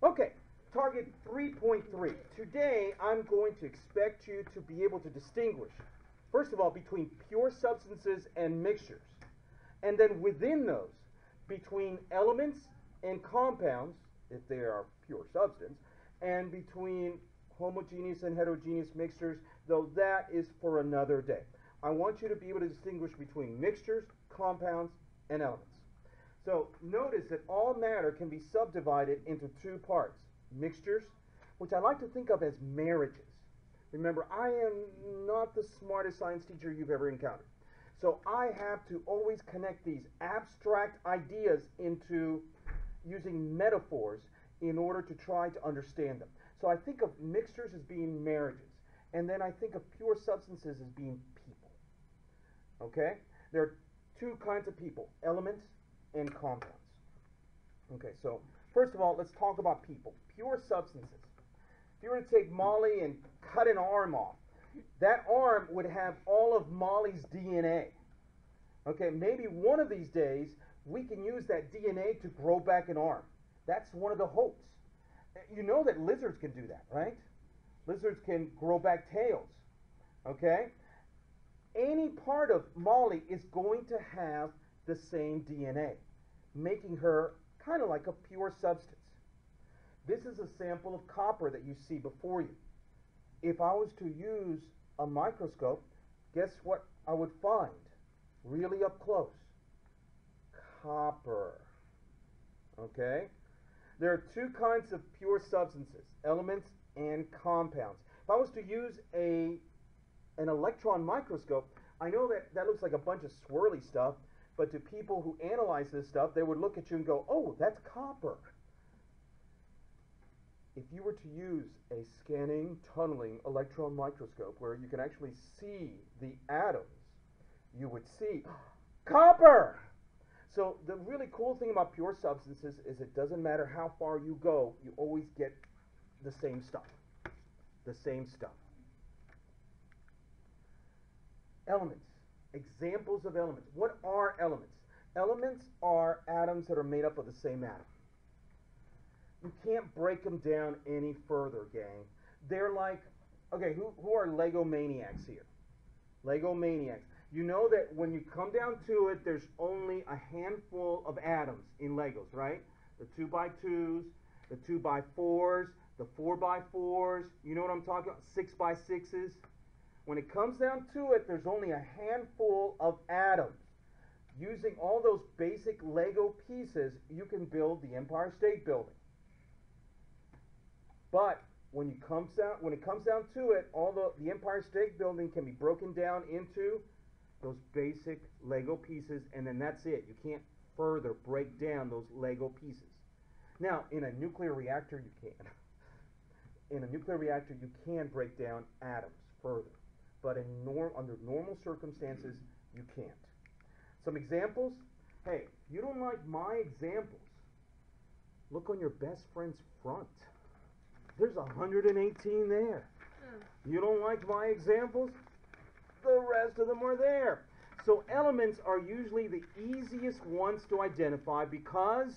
Okay, target 3.3. Today I'm going to expect you to be able to distinguish, first of all, between pure substances and mixtures, and then within those, between elements and compounds, if they are pure substance, and between homogeneous and heterogeneous mixtures, though that is for another day. I want you to be able to distinguish between mixtures, compounds, and elements. So notice that all matter can be subdivided into two parts. Mixtures, which I like to think of as marriages. Remember, I am not the smartest science teacher you've ever encountered. So I have to always connect these abstract ideas into using metaphors in order to try to understand them. So I think of mixtures as being marriages, and then I think of pure substances as being people. Okay? There are two kinds of people, elements and compounds. Okay, so first of all, let's talk about people. Pure substances. If you were to take Molly and cut an arm off, that arm would have all of Molly's DNA. Okay, maybe one of these days we can use that DNA to grow back an arm. That's one of the hopes. You know that lizards can do that, right? Lizards can grow back tails. Okay? Any part of Molly is going to have the same DNA, making her kind of like a pure substance. This is a sample of copper that you see before you. If I was to use a microscope, guess what I would find really up close? Copper. Okay? There are two kinds of pure substances, elements and compounds. If I was to use an electron microscope, I know that looks like a bunch of swirly stuff, but to people who analyze this stuff, they would look at you and go, oh, that's copper. If you were to use a scanning, tunneling electron microscope where you can actually see the atoms, you would see copper! So the really cool thing about pure substances is it doesn't matter how far you go, you always get the same stuff. The same stuff. Elements. Examples of elements. What are elements? Elements are atoms that are made up of the same atom. You can't break them down any further, gang. They're like, okay, who are Lego maniacs here? Lego maniacs. You know that when you come down to it, there's only a handful of atoms in Legos, right? The 2x2s, the 2x4s, the 4x4s. You know what I'm talking about? 6x6s. When it comes down to it, there's only a handful of atoms. Using all those basic Lego pieces, you can build the Empire State Building. But when it comes down to it, all the Empire State Building can be broken down into those basic Lego pieces, and then that's it. You can't further break down those Lego pieces. Now, in a nuclear reactor, you can. In a nuclear reactor, you can break down atoms further. But under normal circumstances, you can't. Some examples? Hey, you don't like my examples. Look on your best friend's front. There's 118 there. You don't like my examples? The rest of them are there. So elements are usually the easiest ones to identify because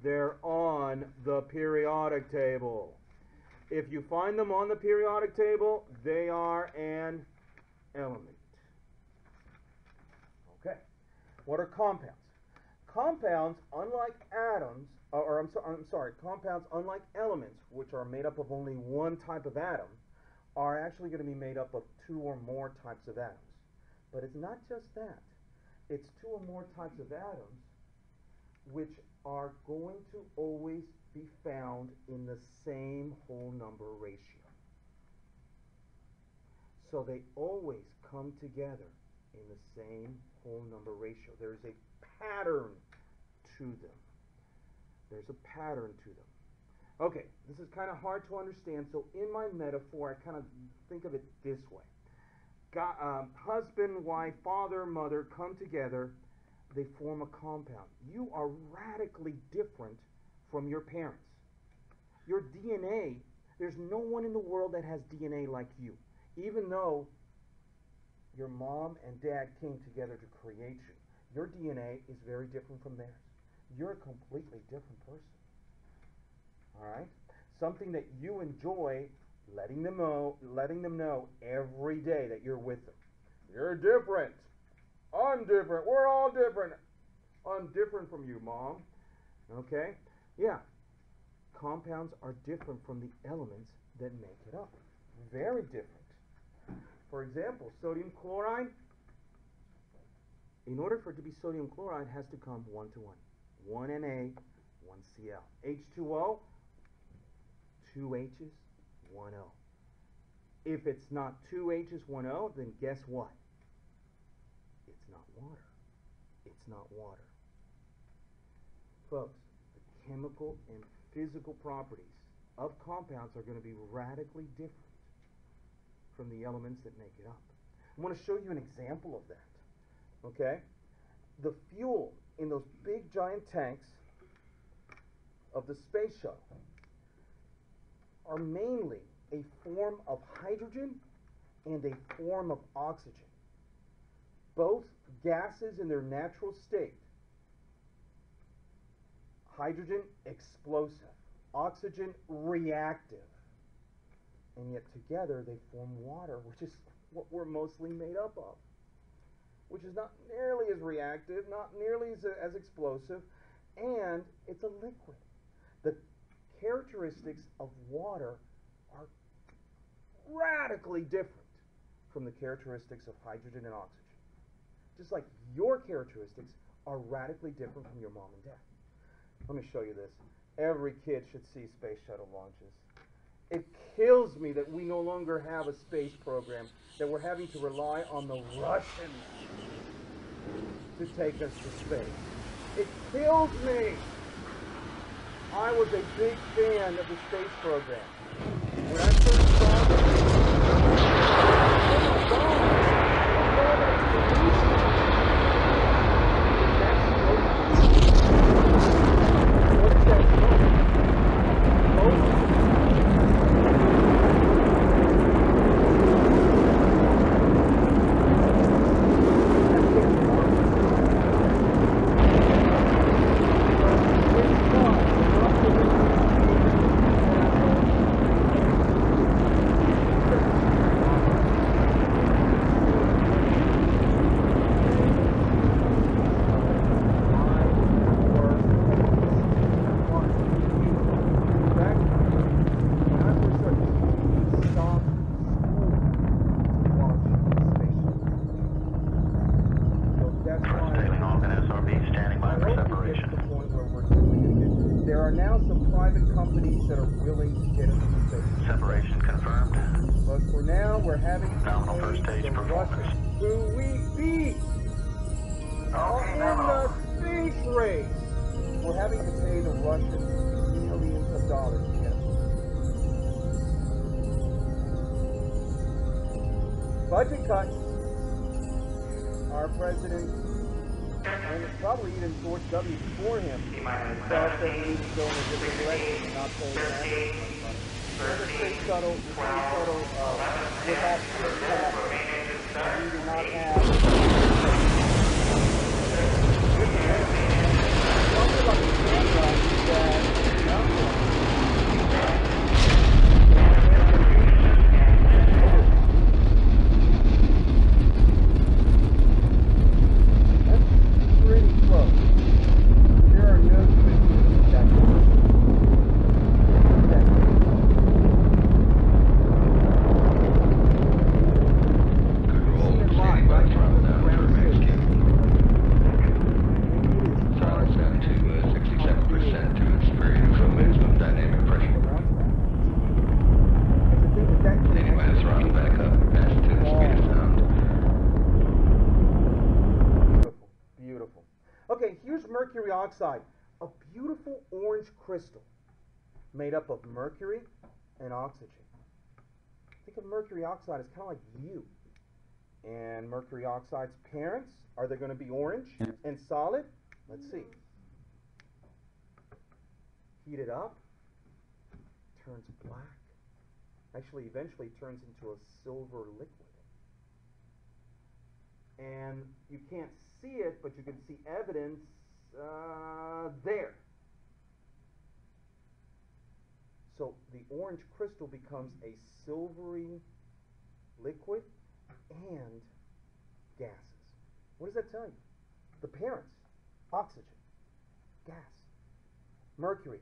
they're on the periodic table. If you find them on the periodic table, they are an element. Okay. What are compounds? Compounds, unlike atoms, compounds, unlike elements, which are made up of only one type of atom, are actually going to be made up of two or more types of atoms. But it's not just that. It's two or more types of atoms which are going to always be found in the same whole number ratio. So they always come together in the same whole number ratio. There's a pattern to them. There's a pattern to them. Okay, this is kind of hard to understand, so in my metaphor, I kind of think of it this way. Husband, wife, father, mother come together, they form a compound. You are radically different from your parents. Your DNA, there's no one in the world that has DNA like you, even though your mom and dad came together to create you. Your DNA is very different from theirs. You're a completely different person. something that you enjoy letting them know every day that you're with them. You're different. I'm different. We're all different. I'm different from you, Mom. Okay? Yeah. Compounds are different from the elements that make it up. Very different. For example, sodium chloride. In order for it to be sodium chloride, it has to come 1 to 1. 1 Na, 1 Cl. H2O, 2 H's, 1 O. If it's not 2 H's, 1 O, then guess what? It's not water. It's not water. Folks, the chemical and physical properties of compounds are going to be radically different from the elements that make it up. I want to show you an example of that. Okay? The fuel in those big giant tanks of the space shuttle are mainly a form of hydrogen and a form of oxygen. Both gases in their natural state. Hydrogen, explosive. Oxygen, reactive. And yet together they form water, which is what we're mostly made up of. Which is not nearly as reactive, not nearly as explosive, and it's a liquid. The characteristics of water are radically different from the characteristics of hydrogen and oxygen. Just like your characteristics are radically different from your mom and dad. Let me show you this. Every kid should see space shuttle launches. It kills me that we no longer have a space program, that we're having to rely on the Russians to take us to space. It kills me. I was a big fan of the space program. When I first saw that are willing to get us into space. Separation confirmed. But for now, we're having to Nominal first pay stage the performance. Russians, who we beat, are in the space race. We're having to pay the Russians millions of dollars to get us. Budget cuts. Our president, and probably even George W. before him, felt that we need to go in a different direction and not pay that. The space shuttle was not we did not have. Talking about the camera that mercury oxide, a beautiful orange crystal made up of mercury and oxygen. Think of mercury oxide as kind of like you. And mercury oxide's parents, are they going to be orange and solid? Let's see. Heat it up, turns black. Actually, eventually turns into a silver liquid. And you can't see it, but you can see evidence there. So the orange crystal becomes a silvery liquid and gases. What does that tell you? The parents, oxygen, gas, mercury,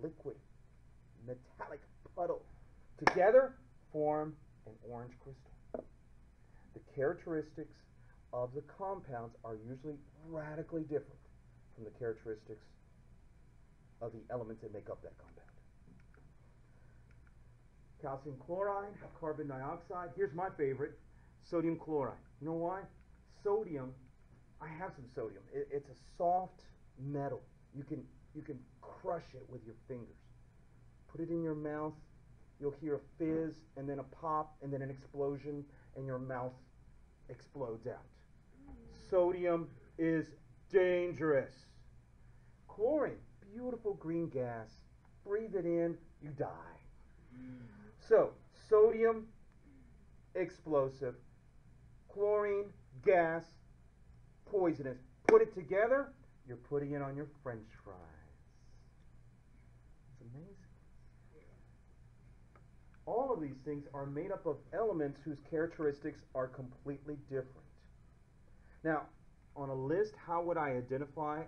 liquid, metallic puddle, together form an orange crystal. The characteristics of the compounds are usually radically different from the characteristics of the elements that make up that compound. Calcium chloride, carbon dioxide. Here's my favorite, sodium chloride. You know why? Sodium, I have some sodium. It's a soft metal. You can crush it with your fingers. Put it in your mouth, you'll hear a fizz, and then a pop, and then an explosion, and your mouth explodes out. Sodium is dangerous. Chlorine, beautiful green gas. Breathe it in, you die. So, sodium, explosive. Chlorine, gas, poisonous. Put it together, you're putting it on your French fries. It's amazing. All of these things are made up of elements whose characteristics are completely different. Now, on a list, how would I identify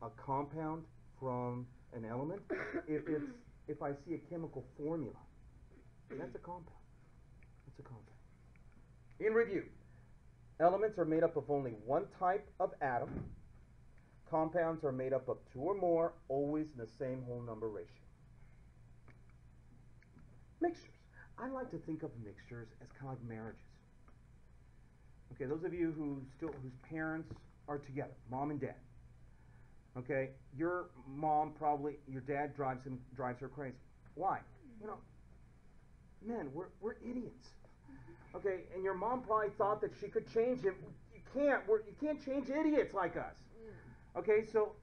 a compound from an element? If I see a chemical formula, that's a compound. That's a compound. In review, elements are made up of only one type of atom. Compounds are made up of two or more, always in the same whole number ratio. Mixtures. I like to think of mixtures as kind of like marriages. Okay, those of you whose parents are together, mom and dad. Okay, your mom probably, your dad drives her crazy. Why? You know, men, we're idiots. Okay, and your mom probably thought that she could change him. You can't change idiots like us. Okay, so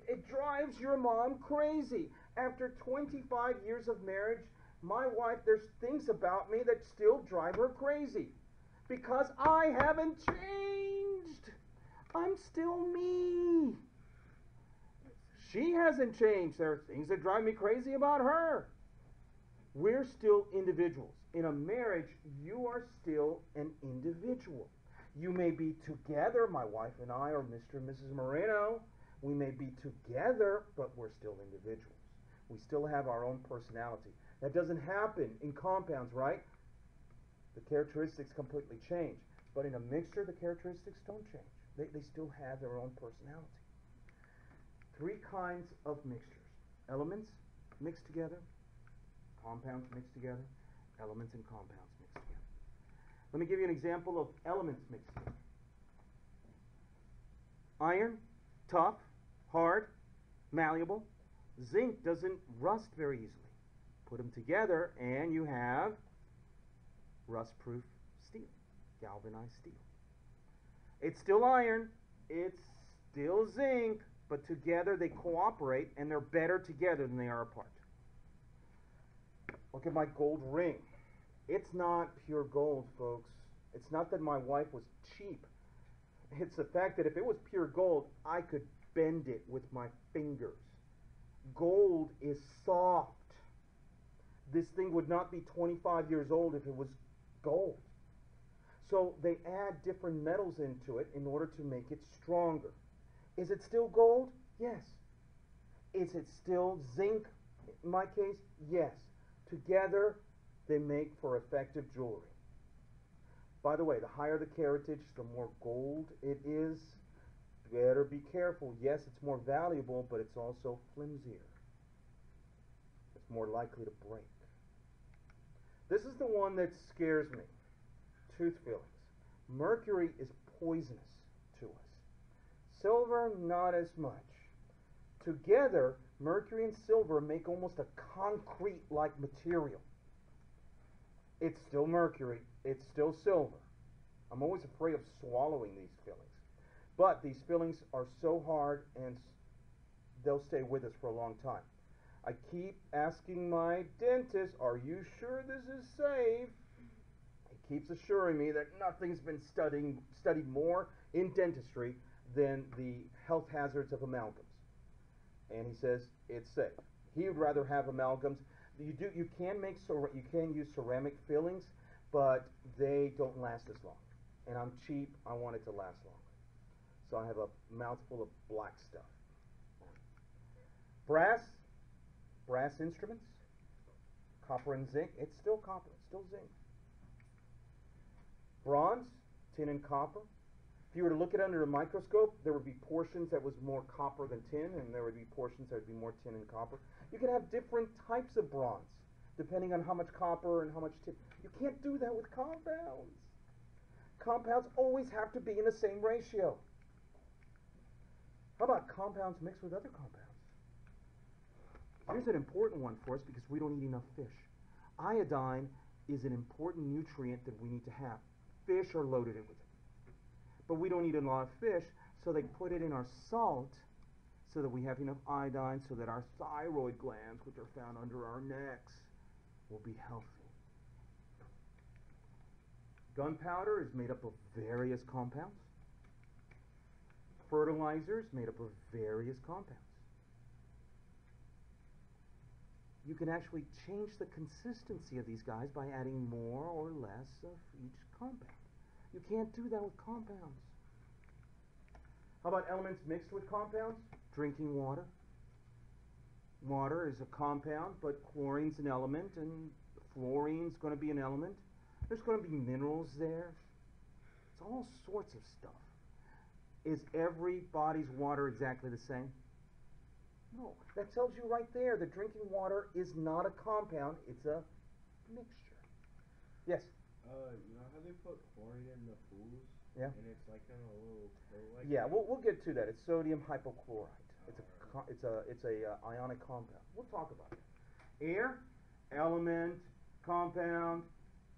it drives your mom crazy. After 25 years of marriage, my wife, there's things about me that still drive her crazy. Because I haven't changed. I'm still me. She hasn't changed. There are things that drive me crazy about her. We're still individuals. In a marriage, you are still an individual. You may be together, my wife and I, or Mr. and Mrs. Moreno. We may be together, but we're still individuals. We still have our own personality. That doesn't happen in compounds, right? The characteristics completely change. But in a mixture, the characteristics don't change. They still have their own personality. Three kinds of mixtures. Elements mixed together, compounds mixed together, elements and compounds mixed together. Let me give you an example of elements mixed together. Iron, tough, hard, malleable. Zinc doesn't rust very easily. Put them together and you have rust-proof steel, galvanized steel. It's still iron, it's still zinc, but together they cooperate and they're better together than they are apart. Look at my gold ring. It's not pure gold, folks. It's not that my wife was cheap. It's the fact that if it was pure gold, I could bend it with my fingers. Gold is soft. This thing would not be 25 years old if it was gold. So they add different metals into it in order to make it stronger. Is it still gold? Yes. Is it still zinc? In my case, yes. Together, they make for effective jewelry. By the way, the higher the caratage, the more gold it is. Better be careful. Yes, it's more valuable, but it's also flimsier. It's more likely to break. This is the one that scares me. Tooth fillings. Mercury is poisonous to us. Silver, not as much. Together, mercury and silver make almost a concrete-like material. It's still mercury. It's still silver. I'm always afraid of swallowing these fillings. But these fillings are so hard and they'll stay with us for a long time. I keep asking my dentist, are you sure this is safe? He keeps assuring me that nothing's been studied more in dentistry than the health hazards of amalgams. And he says it's safe. He would rather have amalgams You can use ceramic fillings, but they don't last as long. And I'm cheap. I want it to last long. So I have a mouthful of black stuff. Brass instruments, copper and zinc. It's still copper, it's still zinc. Bronze, tin and copper. If you were to look at it under a microscope, there would be portions that was more copper than tin, and there would be portions that would be more tin and copper. You can have different types of bronze, depending on how much copper and how much tin. You can't do that with compounds. Compounds always have to be in the same ratio. How about compounds mixed with other compounds? Here's an important one for us because we don't eat enough fish. Iodine is an important nutrient that we need to have. Fish are loaded in with it. But we don't eat a lot of fish, so they put it in our salt so that we have enough iodine so that our thyroid glands, which are found under our necks, will be healthy. Gunpowder is made up of various compounds. Fertilizer is made up of various compounds. You can actually change the consistency of these guys by adding more or less of each compound. You can't do that with compounds. How about elements mixed with compounds? Drinking water. Water is a compound, but chlorine's an element, and fluorine's going to be an element. There's going to be minerals there. It's all sorts of stuff. Is everybody's water exactly the same? No. That tells you right there that drinking water is not a compound, it's a mixture. Yes? You know how they put chlorine in the pools? Yeah. And it's like kind of a little pill like Yeah, that? we'll get to that. It's sodium hypochlorite. It's a ionic compound. We'll talk about it. Air, element, compound,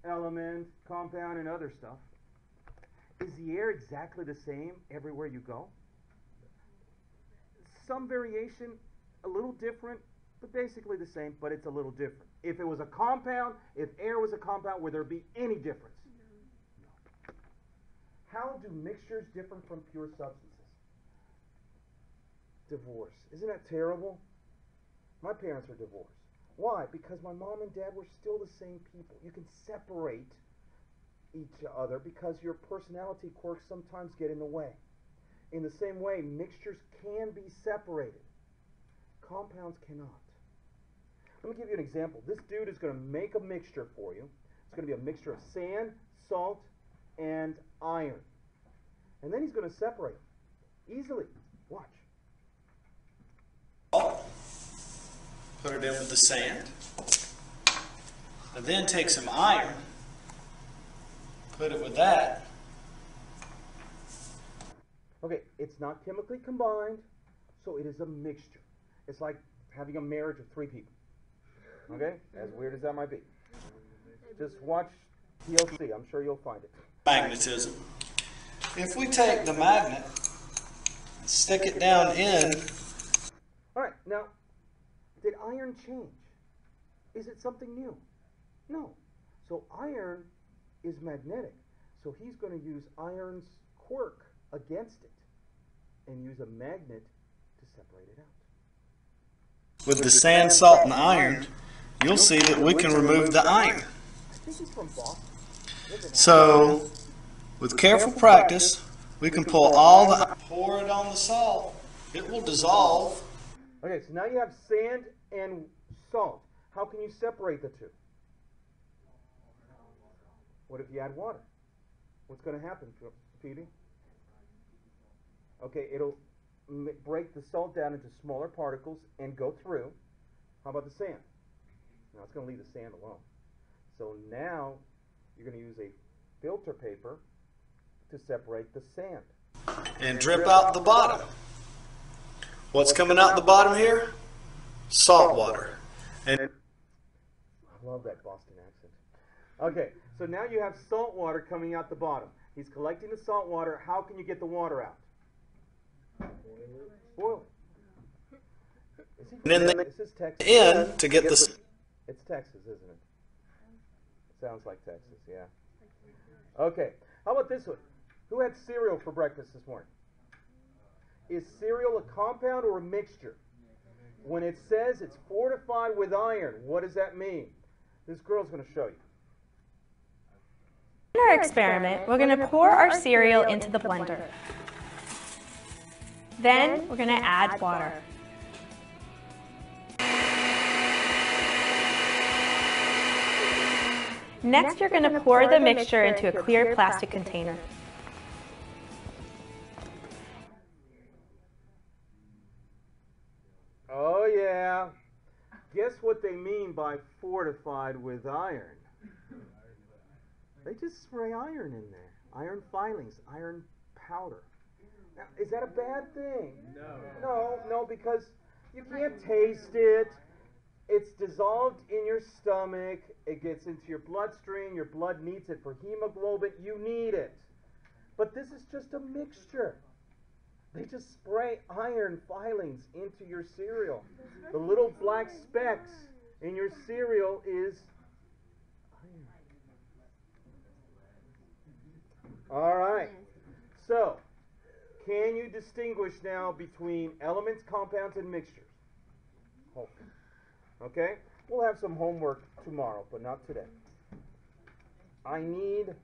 and other stuff. Is the air exactly the same everywhere you go? Some variation, a little different, but basically the same, but it's a little different. If it was a compound, if air was a compound, would there be any difference? No. How do mixtures differ from pure substances? Divorce. Isn't that terrible? My parents are divorced. Why? Because my mom and dad were still the same people. You can separate each other because your personality quirks sometimes get in the way. In the same way, mixtures can be separated. Compounds cannot. Let me give you an example. This dude is going to make a mixture for you. It's going to be a mixture of sand, salt, and iron. And then he's going to separate them easily. Watch. Put it in with the sand. And then take some iron. Put it with that. Okay, it's not chemically combined, so it is a mixture. It's like having a marriage of three people. Okay? As weird as that might be. Just watch TLC. I'm sure you'll find it. Magnetism. If we take the magnet and stick it down in. All right, now, did iron change? Is it something new? No. So iron is magnetic. So he's going to use iron's quirk against it and use a magnet to separate it out. With the sand, salt, and iron, you'll see that we can remove the iron. I think he's from Boston. So, with careful practice, we can pull all the... Pour it on the salt. It will dissolve. Okay, so now you have sand and salt. How can you separate the two? What if you add water? What's going to happen, Phoebe? Okay, it'll break the salt down into smaller particles and go through. How about the sand? Now it's going to leave the sand alone. So now you're going to use a filter paper to separate the sand. And drip out the bottom. What's coming out the bottom here? Salt water. And I love that Boston accent. Okay, so now you have salt water coming out the bottom. He's collecting the salt water. How can you get the water out? Boil it. then This is Texas. in to get the... It's Texas, isn't it? Sounds like Texas, yeah. Okay, how about this one? Who had cereal for breakfast this morning? Is cereal a compound or a mixture? when it says it's fortified with iron, what does that mean? This girl's going to show you. In our experiment, we're going to pour our cereal into the blender. Then we're going to add water. Next, you're going to pour the mixture into a clear plastic container. Oh yeah. Guess what they mean by fortified with iron? They just spray iron in there. Iron filings, iron powder. Now, is that a bad thing? No, because you can't taste it. It's dissolved in your stomach. It gets into your bloodstream. Your blood needs it for hemoglobin. You need it. But this is just a mixture. They just spray iron filings into your cereal. The little black specks in your cereal is iron. All right. So, can you distinguish now between elements, compounds, and mixtures? Okay? We'll have some homework tomorrow, but not today. I need